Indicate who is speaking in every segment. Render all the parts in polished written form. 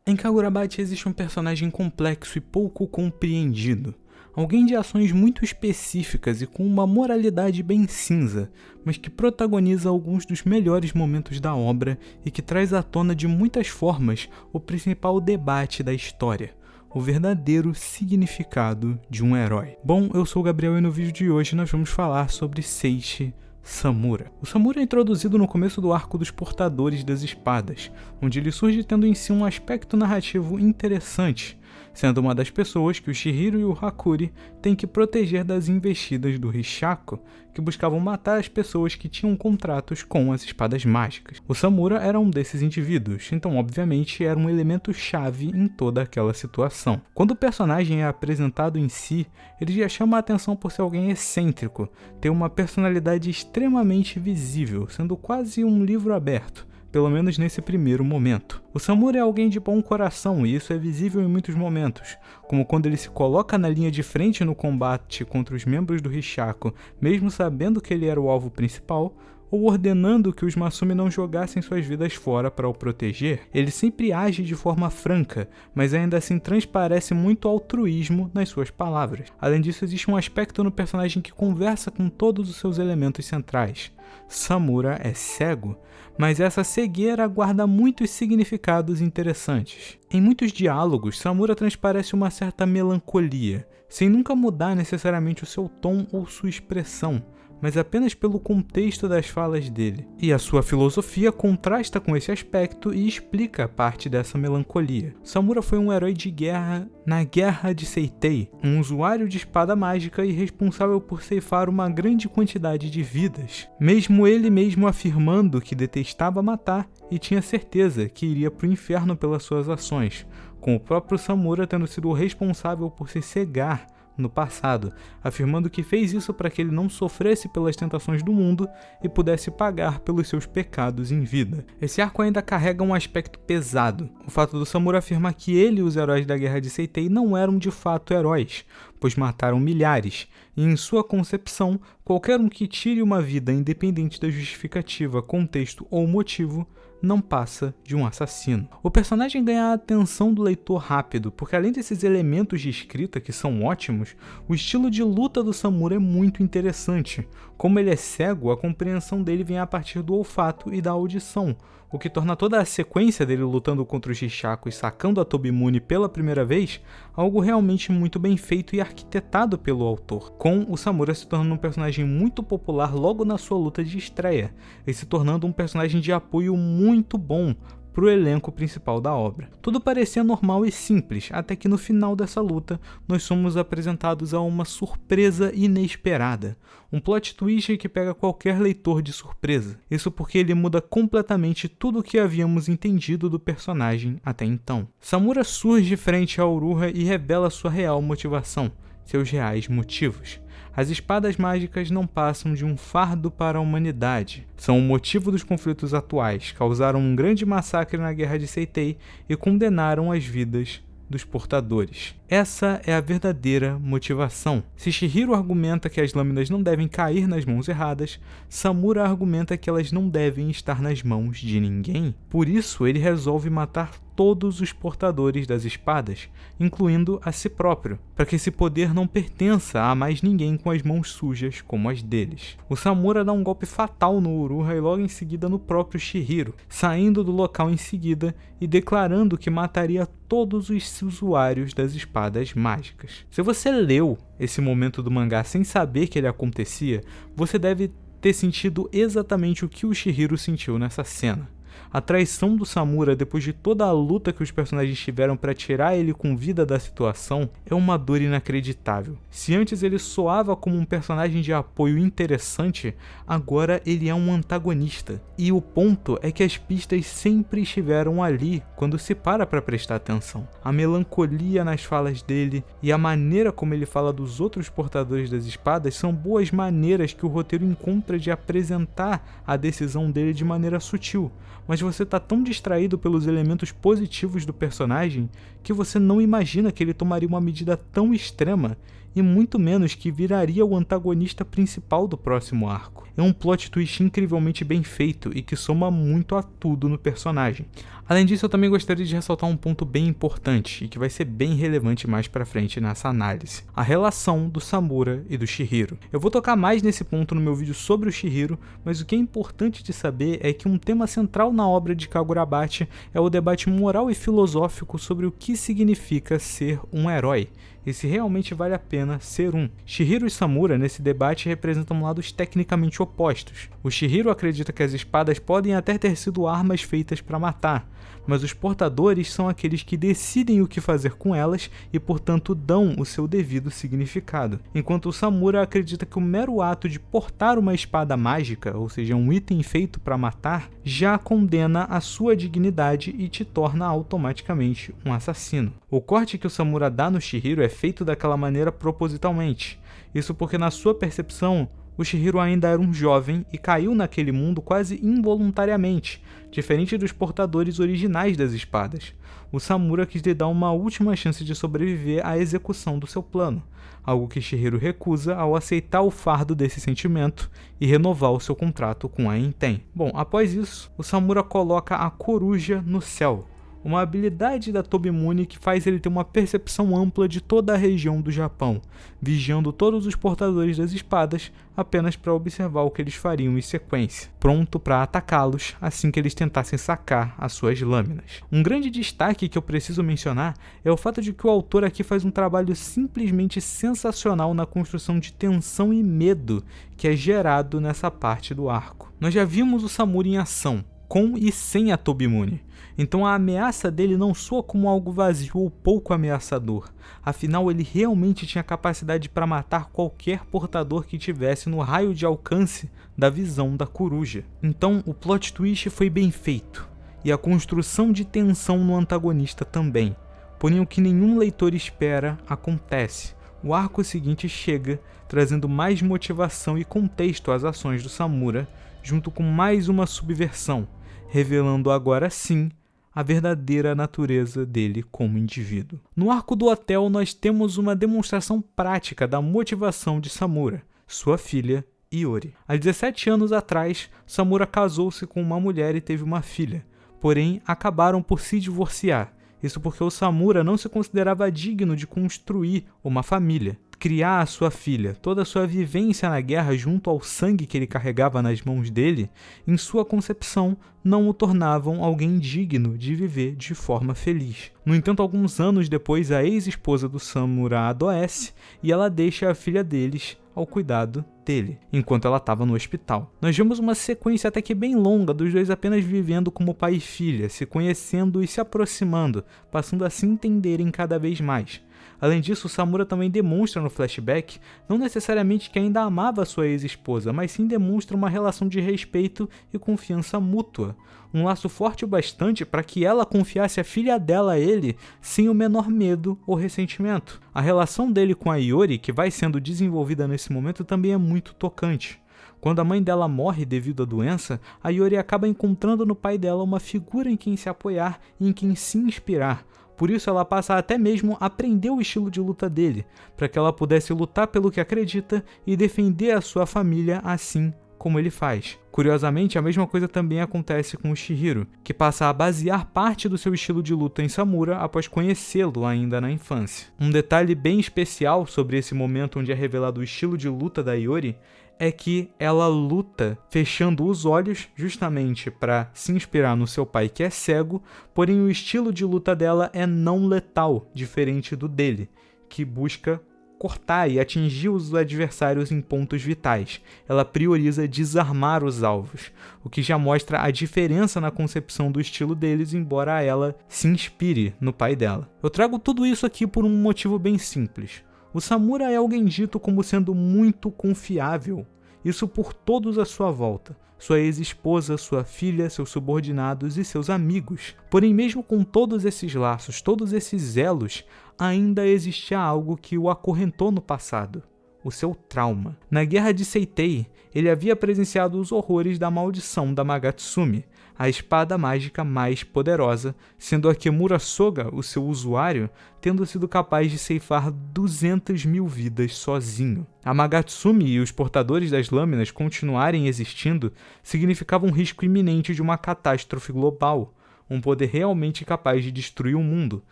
Speaker 1: Em Kagurabachi existe um personagem complexo e pouco compreendido. Alguém de ações muito específicas e com uma moralidade bem cinza, mas que protagoniza alguns dos melhores momentos da obra e que traz à tona de muitas formas o principal debate da história: o verdadeiro significado de um herói. Bom, eu sou o Gabriel e no vídeo de hoje nós vamos falar sobre Seishi Samura. O Samura é introduzido no começo do arco dos Portadores das Espadas, onde ele surge tendo em si um aspecto narrativo interessante, sendo uma das pessoas que o Chihiro e o Hakuri têm que proteger das investidas do Hishaku, que buscavam matar as pessoas que tinham contratos com as espadas mágicas. O Samura era um desses indivíduos, então obviamente era um elemento chave em toda aquela situação. Quando o personagem é apresentado em si, ele já chama a atenção por ser alguém excêntrico, ter uma personalidade extremamente visível, sendo quase um livro aberto, pelo menos nesse primeiro momento. O Samura é alguém de bom coração e isso é visível em muitos momentos, como quando ele se coloca na linha de frente no combate contra os membros do Hishaku, mesmo sabendo que ele era o alvo principal, ou ordenando que os Masumi não jogassem suas vidas fora para o proteger. Ele sempre age de forma franca, mas ainda assim transparece muito altruísmo nas suas palavras. Além disso, existe um aspecto no personagem que conversa com todos os seus elementos centrais. Samura é cego, mas essa cegueira guarda muitos significados interessantes. Em muitos diálogos, Samura transparece uma certa melancolia, sem nunca mudar necessariamente o seu tom ou sua expressão, mas apenas pelo contexto das falas dele. E a sua filosofia contrasta com esse aspecto e explica parte dessa melancolia. Samura foi um herói de guerra na Guerra de Seitei, um usuário de espada mágica e responsável por ceifar uma grande quantidade de vidas, mesmo ele mesmo afirmando que detestava matar e tinha certeza que iria para o inferno pelas suas ações, com o próprio Samura tendo sido o responsável por se cegar no passado, afirmando que fez isso para que ele não sofresse pelas tentações do mundo e pudesse pagar pelos seus pecados em vida. Esse arco ainda carrega um aspecto pesado, o fato do Samura afirmar que ele e os heróis da Guerra de Seitei não eram de fato heróis, pois mataram milhares, e em sua concepção, qualquer um que tire uma vida independente da justificativa, contexto ou motivo, não passa de um assassino. O personagem ganha a atenção do leitor rápido, porque além desses elementos de escrita que são ótimos, o estilo de luta do Samura é muito interessante. Como ele é cego, a compreensão dele vem a partir do olfato e da audição, o que torna toda a sequência dele lutando contra os Hishaku e sacando a Tobimune pela primeira vez algo realmente muito bem feito e arquitetado pelo autor, com o Samura se tornando um personagem muito popular logo na sua luta de estreia, e se tornando um personagem de apoio muito bom para o elenco principal da obra. Tudo parecia normal e simples, até que no final dessa luta nós somos apresentados a uma surpresa inesperada, um plot twist que pega qualquer leitor de surpresa. Isso porque ele muda completamente tudo o que havíamos entendido do personagem até então. Samura surge frente a Uruha e revela sua real motivação, seus reais motivos. As espadas mágicas não passam de um fardo para a humanidade. São o motivo dos conflitos atuais, causaram um grande massacre na Guerra de Seitei e condenaram as vidas dos portadores. Essa é a verdadeira motivação. Se Chihiro argumenta que as lâminas não devem cair nas mãos erradas, Samura argumenta que elas não devem estar nas mãos de ninguém. Por isso, ele resolve matar todos os portadores das espadas, incluindo a si próprio, para que esse poder não pertença a mais ninguém com as mãos sujas como as deles. O Samura dá um golpe fatal no Uruha e logo em seguida no próprio Chihiro, saindo do local em seguida e declarando que mataria todos os usuários das espadas mágicas. Se você leu esse momento do mangá sem saber que ele acontecia, você deve ter sentido exatamente o que o Chihiro sentiu nessa cena. A traição do Samura depois de toda a luta que os personagens tiveram para tirar ele com vida da situação é uma dor inacreditável. Se antes ele soava como um personagem de apoio interessante, agora ele é um antagonista. E o ponto é que as pistas sempre estiveram ali quando se para prestar atenção. A melancolia nas falas dele e a maneira como ele fala dos outros portadores das espadas são boas maneiras que o roteiro encontra de apresentar a decisão dele de maneira sutil. Mas você está tão distraído pelos elementos positivos do personagem que você não imagina que ele tomaria uma medida tão extrema e muito menos que viraria o antagonista principal do próximo arco. É um plot twist incrivelmente bem feito e que soma muito a tudo no personagem. Além disso, eu também gostaria de ressaltar um ponto bem importante e que vai ser bem relevante mais pra frente nessa análise: a relação do Samura e do Chihiro. Eu vou tocar mais nesse ponto no meu vídeo sobre o Chihiro, mas o que é importante de saber é que um tema central na obra de Kagurabachi é o debate moral e filosófico sobre o que significa ser um herói e se realmente vale a pena ser um. Chihiro e Samura nesse debate representam lados tecnicamente opostos. O Chihiro acredita que as espadas podem até ter sido armas feitas para matar, mas os portadores são aqueles que decidem o que fazer com elas e, portanto, dão o seu devido significado. Enquanto o Samura acredita que o mero ato de portar uma espada mágica, ou seja, um item feito para matar, já condena a sua dignidade e te torna automaticamente um assassino. O corte que o Samura dá no Chihiro é feito daquela maneira propositalmente. Isso porque, na sua percepção, o Chihiro ainda era um jovem e caiu naquele mundo quase involuntariamente, diferente dos portadores originais das espadas. O Samura quis lhe dar uma última chance de sobreviver à execução do seu plano, algo que Chihiro recusa ao aceitar o fardo desse sentimento e renovar o seu contrato com a Enten. Bom, após isso, o Samura coloca a coruja no céu, uma habilidade da Tobimune que faz ele ter uma percepção ampla de toda a região do Japão, vigiando todos os portadores das espadas apenas para observar o que eles fariam em sequência, pronto para atacá-los assim que eles tentassem sacar as suas lâminas. Um grande destaque que eu preciso mencionar é o fato de que o autor aqui faz um trabalho simplesmente sensacional na construção de tensão e medo que é gerado nessa parte do arco. Nós já vimos o Samura em ação, com e sem a Tobimune. Então a ameaça dele não soa como algo vazio ou pouco ameaçador, afinal ele realmente tinha capacidade para matar qualquer portador que tivesse no raio de alcance da visão da coruja. Então o plot twist foi bem feito, e a construção de tensão no antagonista também, porém o que nenhum leitor espera acontece. O arco seguinte chega, trazendo mais motivação e contexto às ações do Samura, junto com mais uma subversão, revelando agora sim a verdadeira natureza dele como indivíduo. No arco do hotel, nós temos uma demonstração prática da motivação de Samura, sua filha Iori. Há 17 anos atrás, Samura casou-se com uma mulher e teve uma filha, porém acabaram por se divorciar. Isso porque o Samura não se considerava digno de construir uma família, criar a sua filha. Toda a sua vivência na guerra junto ao sangue que ele carregava nas mãos dele, em sua concepção, não o tornavam alguém digno de viver de forma feliz. No entanto, alguns anos depois, a ex-esposa do Samura adoece e ela deixa a filha deles ao cuidado dele, enquanto ela estava no hospital. Nós vemos uma sequência até que bem longa dos dois apenas vivendo como pai e filha, se conhecendo e se aproximando, passando a se entenderem cada vez mais. Além disso, o Samura também demonstra no flashback, não necessariamente que ainda amava sua ex-esposa, mas sim demonstra uma relação de respeito e confiança mútua. Um laço forte o bastante para que ela confiasse a filha dela a ele sem o menor medo ou ressentimento. A relação dele com a Iori, que vai sendo desenvolvida nesse momento, também é muito tocante. Quando a mãe dela morre devido à doença, a Iori acaba encontrando no pai dela uma figura em quem se apoiar e em quem se inspirar. Por isso ela passa até mesmo a aprender o estilo de luta dele, para que ela pudesse lutar pelo que acredita e defender a sua família assim como ele faz. Curiosamente, a mesma coisa também acontece com o Chihiro, que passa a basear parte do seu estilo de luta em Samura após conhecê-lo ainda na infância. Um detalhe bem especial sobre esse momento onde é revelado o estilo de luta da Iori é que ela luta fechando os olhos justamente para se inspirar no seu pai que é cego, porém o estilo de luta dela é não letal, diferente do dele, que busca cortar e atingir os adversários em pontos vitais. Ela prioriza desarmar os alvos, o que já mostra a diferença na concepção do estilo deles, embora ela se inspire no pai dela. Eu trago tudo isso aqui por um motivo bem simples. O Samura é alguém dito como sendo muito confiável, isso por todos à sua volta, sua ex-esposa, sua filha, seus subordinados e seus amigos. Porém, mesmo com todos esses laços, todos esses elos, ainda existia algo que o acorrentou no passado, o seu trauma. Na Guerra de Seitei, ele havia presenciado os horrores da maldição da Magatsumi, a espada mágica mais poderosa, sendo a Kimura Soga, o seu usuário, tendo sido capaz de ceifar 200.000 vidas sozinho. A Magatsumi e os portadores das lâminas continuarem existindo significava um risco iminente de uma catástrofe global, um poder realmente capaz de destruir o mundo,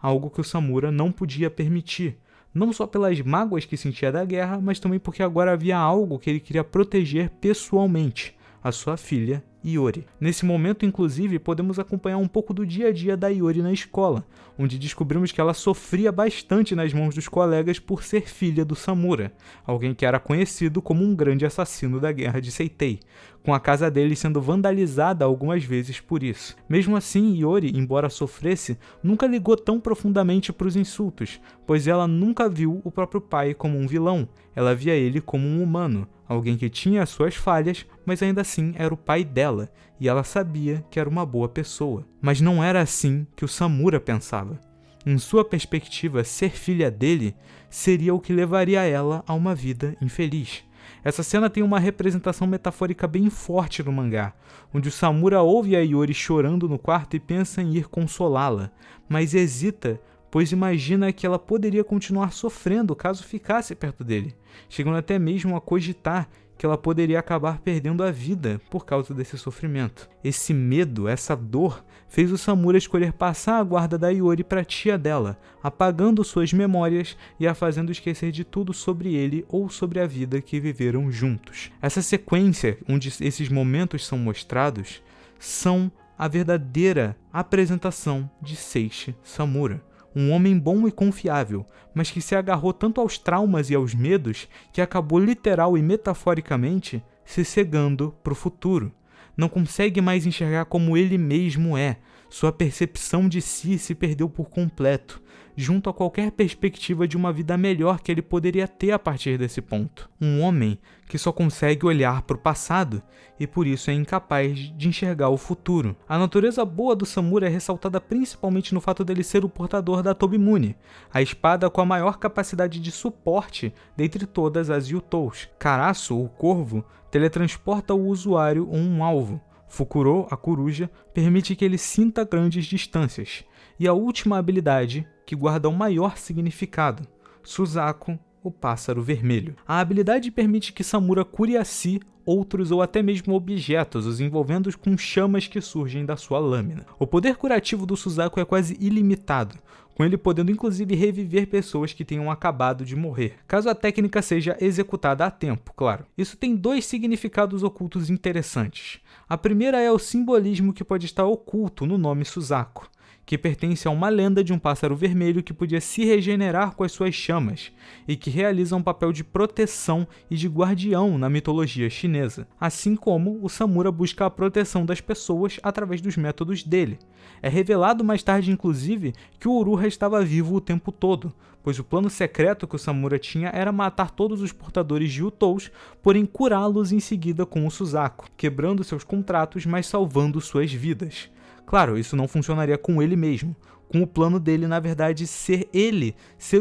Speaker 1: algo que o Samura não podia permitir. Não só pelas mágoas que sentia da guerra, mas também porque agora havia algo que ele queria proteger pessoalmente, a sua filha, Iori. Nesse momento, inclusive, podemos acompanhar um pouco do dia a dia da Iori na escola, onde descobrimos que ela sofria bastante nas mãos dos colegas por ser filha do Samura, alguém que era conhecido como um grande assassino da guerra de Seitei, com a casa dele sendo vandalizada algumas vezes por isso. Mesmo assim, Iori, embora sofresse, nunca ligou tão profundamente para os insultos, pois ela nunca viu o próprio pai como um vilão, ela via ele como um humano, alguém que tinha suas falhas, mas ainda assim era o pai dela, e ela sabia que era uma boa pessoa. Mas não era assim que o Samura pensava. Em sua perspectiva, ser filha dele seria o que levaria ela a uma vida infeliz. Essa cena tem uma representação metafórica bem forte no mangá, onde o Samura ouve a Iori chorando no quarto e pensa em ir consolá-la, mas hesita, pois imagina que ela poderia continuar sofrendo caso ficasse perto dele, chegando até mesmo a cogitar que ela poderia acabar perdendo a vida por causa desse sofrimento. Esse medo, essa dor, fez o Samura escolher passar a guarda da Iori para a tia dela, apagando suas memórias e a fazendo esquecer de tudo sobre ele ou sobre a vida que viveram juntos. Essa sequência, onde esses momentos são mostrados, são a verdadeira apresentação de Seishi Samura. Um homem bom e confiável, mas que se agarrou tanto aos traumas e aos medos que acabou literal e metaforicamente se cegando para o futuro. Não consegue mais enxergar como ele mesmo é. Sua percepção de si se perdeu por completo, junto a qualquer perspectiva de uma vida melhor que ele poderia ter a partir desse ponto. Um homem que só consegue olhar para o passado e por isso é incapaz de enxergar o futuro. A natureza boa do Samura é ressaltada principalmente no fato dele ser o portador da Tobimune, a espada com a maior capacidade de suporte dentre todas as Yutous. Karasu, o corvo, teletransporta o usuário ou um alvo. Fukuro, a coruja, permite que ele sinta grandes distâncias. E a última habilidade, que guarda o maior significado, Suzaku, o pássaro vermelho. A habilidade permite que Samura cure a si, outros ou até mesmo objetos, os envolvendo com chamas que surgem da sua lâmina. O poder curativo do Suzaku é quase ilimitado, com ele podendo inclusive reviver pessoas que tenham acabado de morrer, caso a técnica seja executada a tempo, claro. Isso tem dois significados ocultos interessantes. A primeira é o simbolismo que pode estar oculto no nome Suzaku, que pertence a uma lenda de um pássaro vermelho que podia se regenerar com as suas chamas e que realiza um papel de proteção e de guardião na mitologia chinesa, assim como o Samura busca a proteção das pessoas através dos métodos dele. É revelado mais tarde, inclusive, que o Uruha estava vivo o tempo todo, pois o plano secreto que o Samura tinha era matar todos os portadores de Yutous, porém curá-los em seguida com o Suzaku, quebrando seus contratos, mas salvando suas vidas. Claro, isso não funcionaria com ele mesmo, com o plano dele, na verdade, ser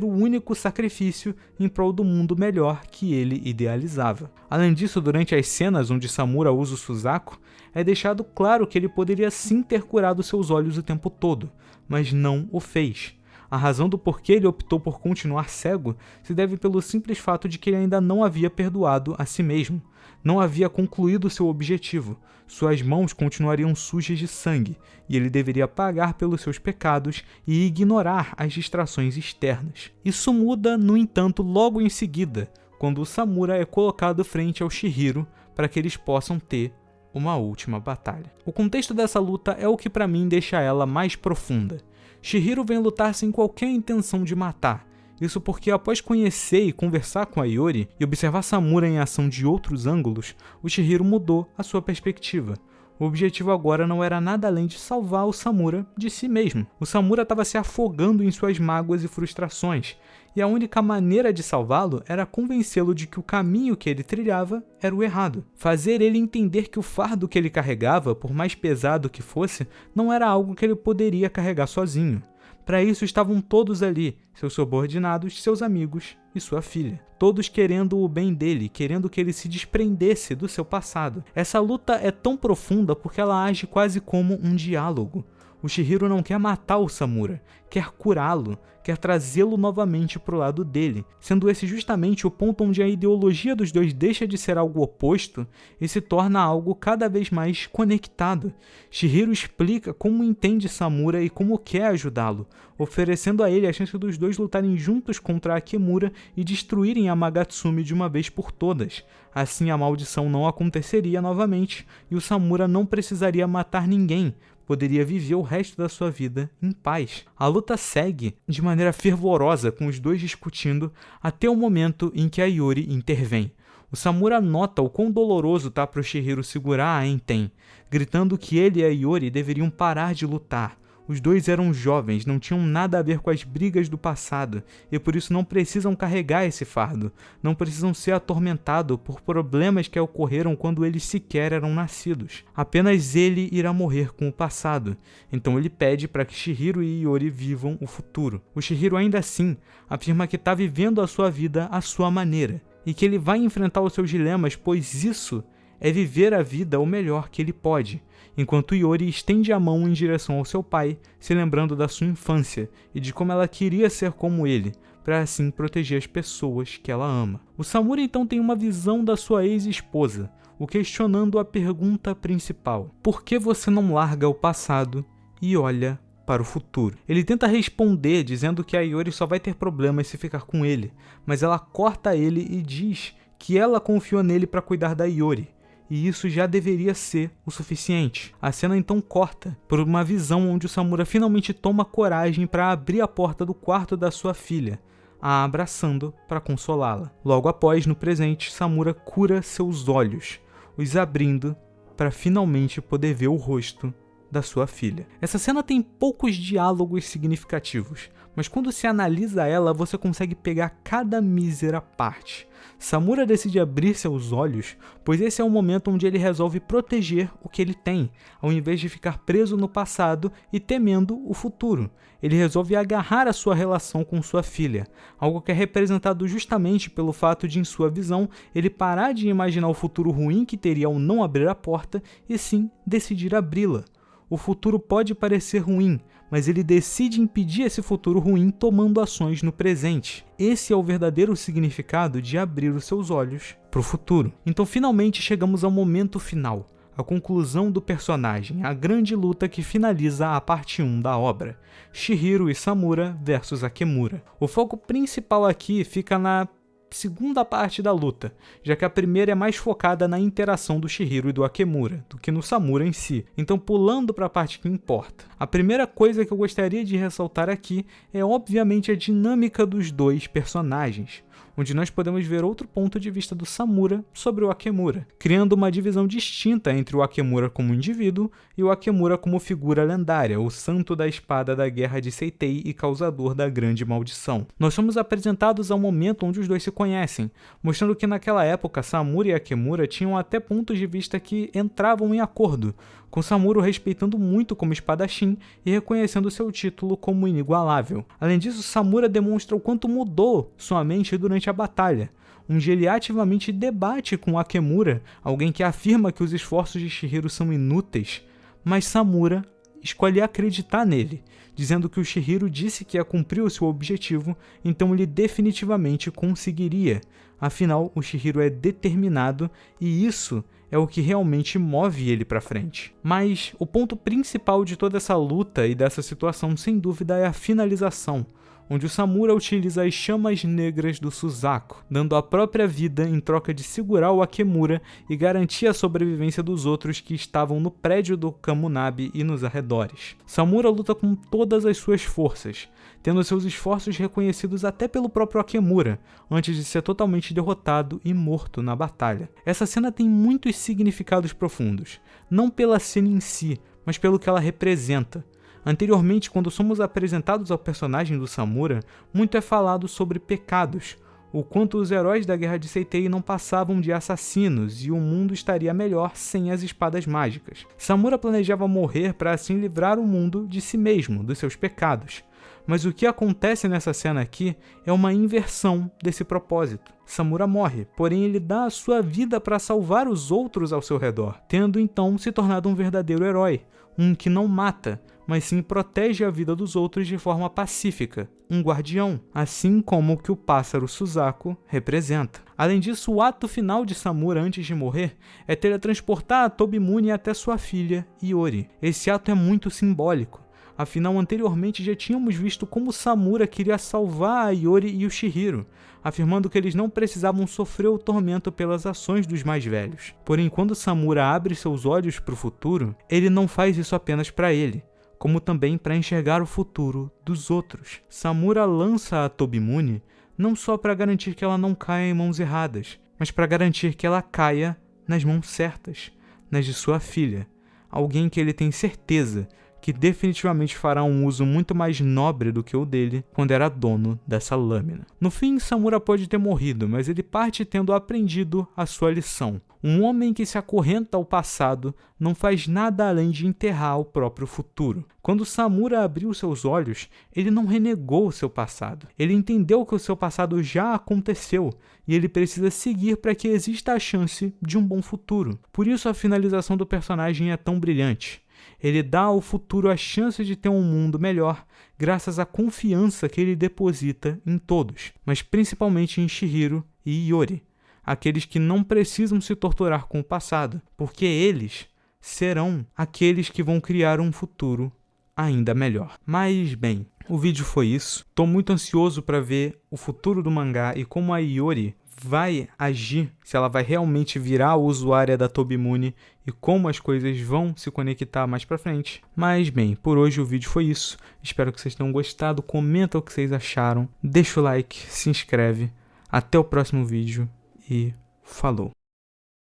Speaker 1: o único sacrifício em prol do mundo melhor que ele idealizava. Além disso, durante as cenas onde Samura usa o Suzaku, é deixado claro que ele poderia sim ter curado seus olhos o tempo todo, mas não o fez. A razão do porquê ele optou por continuar cego se deve pelo simples fato de que ele ainda não havia perdoado a si mesmo. Não havia concluído seu objetivo. Suas mãos continuariam sujas de sangue, e ele deveria pagar pelos seus pecados e ignorar as distrações externas. Isso muda, no entanto, logo em seguida, quando o Samura é colocado frente ao Chihiro para que eles possam ter uma última batalha. O contexto dessa luta é o que para mim deixa ela mais profunda. Chihiro vem lutar sem qualquer intenção de matar. Isso porque após conhecer e conversar com a Iori e observar Samura em ação de outros ângulos, o Chihiro mudou a sua perspectiva. O objetivo agora não era nada além de salvar o Samura de si mesmo. O Samura estava se afogando em suas mágoas e frustrações, e a única maneira de salvá-lo era convencê-lo de que o caminho que ele trilhava era o errado. Fazer ele entender que o fardo que ele carregava, por mais pesado que fosse, não era algo que ele poderia carregar sozinho. Para isso estavam todos ali, seus subordinados, seus amigos e sua filha. Todos querendo o bem dele, querendo que ele se desprendesse do seu passado. Essa luta é tão profunda porque ela age quase como um diálogo. O Chihiro não quer matar o Samura, quer curá-lo, quer trazê-lo novamente para o lado dele, sendo esse justamente o ponto onde a ideologia dos dois deixa de ser algo oposto e se torna algo cada vez mais conectado. Chihiro explica como entende Samura e como quer ajudá-lo, oferecendo a ele a chance dos dois lutarem juntos contra Akemura e destruírem Amagatsumi de uma vez por todas. Assim a maldição não aconteceria novamente e o Samura não precisaria matar ninguém, poderia viver o resto da sua vida em paz. A luta segue de maneira fervorosa, com os dois discutindo até o momento em que a Iori intervém. O Samura nota o quão doloroso tá para o Chihiro segurar a Enten, gritando que ele e a Iori deveriam parar de lutar. Os dois eram jovens, não tinham nada a ver com as brigas do passado, e por isso não precisam carregar esse fardo, não precisam ser atormentados por problemas que ocorreram quando eles sequer eram nascidos. Apenas ele irá morrer com o passado, então ele pede para que Chihiro e Iori vivam o futuro. O Chihiro ainda assim afirma que está vivendo a sua vida à sua maneira, e que ele vai enfrentar os seus dilemas, pois isso é viver a vida o melhor que ele pode, enquanto Iori estende a mão em direção ao seu pai, se lembrando da sua infância e de como ela queria ser como ele, para assim proteger as pessoas que ela ama. O Samura então tem uma visão da sua ex-esposa, o questionando a pergunta principal: por que você não larga o passado e olha para o futuro? Ele tenta responder dizendo que a Iori só vai ter problemas se ficar com ele, mas ela corta ele e diz que ela confiou nele para cuidar da Iori, e isso já deveria ser o suficiente. A cena então corta por uma visão onde o Samura finalmente toma coragem para abrir a porta do quarto da sua filha, a abraçando para consolá-la. Logo após, no presente, Samura cura seus olhos, os abrindo para finalmente poder ver o rosto da sua filha. Essa cena tem poucos diálogos significativos, mas quando se analisa ela, você consegue pegar cada mísera parte. Samura decide abrir seus olhos, pois esse é o momento onde ele resolve proteger o que ele tem, ao invés de ficar preso no passado e temendo o futuro. Ele resolve agarrar a sua relação com sua filha, algo que é representado justamente pelo fato de, em sua visão, ele parar de imaginar o futuro ruim que teria ao não abrir a porta e sim decidir abri-la. O futuro pode parecer ruim, mas ele decide impedir esse futuro ruim tomando ações no presente. Esse é o verdadeiro significado de abrir os seus olhos para o futuro. Então finalmente chegamos ao momento final, a conclusão do personagem, a grande luta que finaliza a parte 1 da obra: Chihiro e Samura versus Akemura. O foco principal aqui fica na segunda parte da luta, já que a primeira é mais focada na interação do Chihiro e do Akemura, do que no Samura em si. Então, pulando para a parte que importa. A primeira coisa que eu gostaria de ressaltar aqui é obviamente a dinâmica dos dois personagens, onde nós podemos ver outro ponto de vista do Samura sobre o Akemura, criando uma divisão distinta entre o Akemura como indivíduo e o Akemura como figura lendária, o santo da espada da guerra de Seitei e causador da grande maldição. Nós somos apresentados ao momento onde os dois se conhecem, mostrando que naquela época Samura e Akemura tinham até pontos de vista que entravam em acordo, com Samura respeitando muito como espadachim e reconhecendo seu título como inigualável. Além disso, Samura demonstra o quanto mudou sua mente durante a batalha, onde ele ativamente debate com Akemura, alguém que afirma que os esforços de Chihiro são inúteis, mas Samura escolhe acreditar nele, dizendo que o Chihiro disse que ia cumprir o seu objetivo, então ele definitivamente conseguiria. Afinal, o Chihiro é determinado e isso é o que realmente move ele para frente. Mas o ponto principal de toda essa luta e dessa situação, sem dúvida, é a finalização, onde o Samura utiliza as chamas negras do Suzaku, dando a própria vida em troca de segurar o Akemura e garantir a sobrevivência dos outros que estavam no prédio do Kamunabi e nos arredores. Samura luta com todas as suas forças, tendo seus esforços reconhecidos até pelo próprio Akemura, antes de ser totalmente derrotado e morto na batalha. Essa cena tem muitos significados profundos, não pela cena em si, mas pelo que ela representa. Anteriormente, quando somos apresentados ao personagem do Samura, muito é falado sobre pecados, o quanto os heróis da Guerra de Seitei não passavam de assassinos e o mundo estaria melhor sem as espadas mágicas. Samura planejava morrer para assim livrar o mundo de si mesmo, dos seus pecados. Mas o que acontece nessa cena aqui é uma inversão desse propósito. Samura morre, porém ele dá a sua vida para salvar os outros ao seu redor, tendo então se tornado um verdadeiro herói, um que não mata, mas sim protege a vida dos outros de forma pacífica, um guardião, assim como o que o pássaro Suzaku representa. Além disso, o ato final de Samura antes de morrer é teletransportar a Tobimune até sua filha, Iori. Esse ato é muito simbólico. Afinal, anteriormente já tínhamos visto como Samura queria salvar a Iori e o Chihiro, afirmando que eles não precisavam sofrer o tormento pelas ações dos mais velhos. Porém, quando Samura abre seus olhos para o futuro, ele não faz isso apenas para ele, como também para enxergar o futuro dos outros. Samura lança a Tobimune não só para garantir que ela não caia em mãos erradas, mas para garantir que ela caia nas mãos certas, nas de sua filha, alguém que ele tem certeza que definitivamente fará um uso muito mais nobre do que o dele quando era dono dessa lâmina. No fim, Samura pode ter morrido, mas ele parte tendo aprendido a sua lição. Um homem que se acorrenta ao passado não faz nada além de enterrar o próprio futuro. Quando Samura abriu seus olhos, ele não renegou o seu passado. Ele entendeu que o seu passado já aconteceu e ele precisa seguir para que exista a chance de um bom futuro. Por isso a finalização do personagem é tão brilhante. Ele dá ao futuro a chance de ter um mundo melhor, graças à confiança que ele deposita em todos, mas principalmente em Chihiro e Iori, aqueles que não precisam se torturar com o passado, porque eles serão aqueles que vão criar um futuro ainda melhor. Mas, bem, o vídeo foi isso. Estou muito ansioso para ver o futuro do mangá e como a Iori vai agir, se ela vai realmente virar a usuária da Tobimune e como as coisas vão se conectar mais pra frente. Mas bem, por hoje o vídeo foi isso. Espero que vocês tenham gostado. Comenta o que vocês acharam. Deixa o like, se inscreve. Até o próximo vídeo e falou!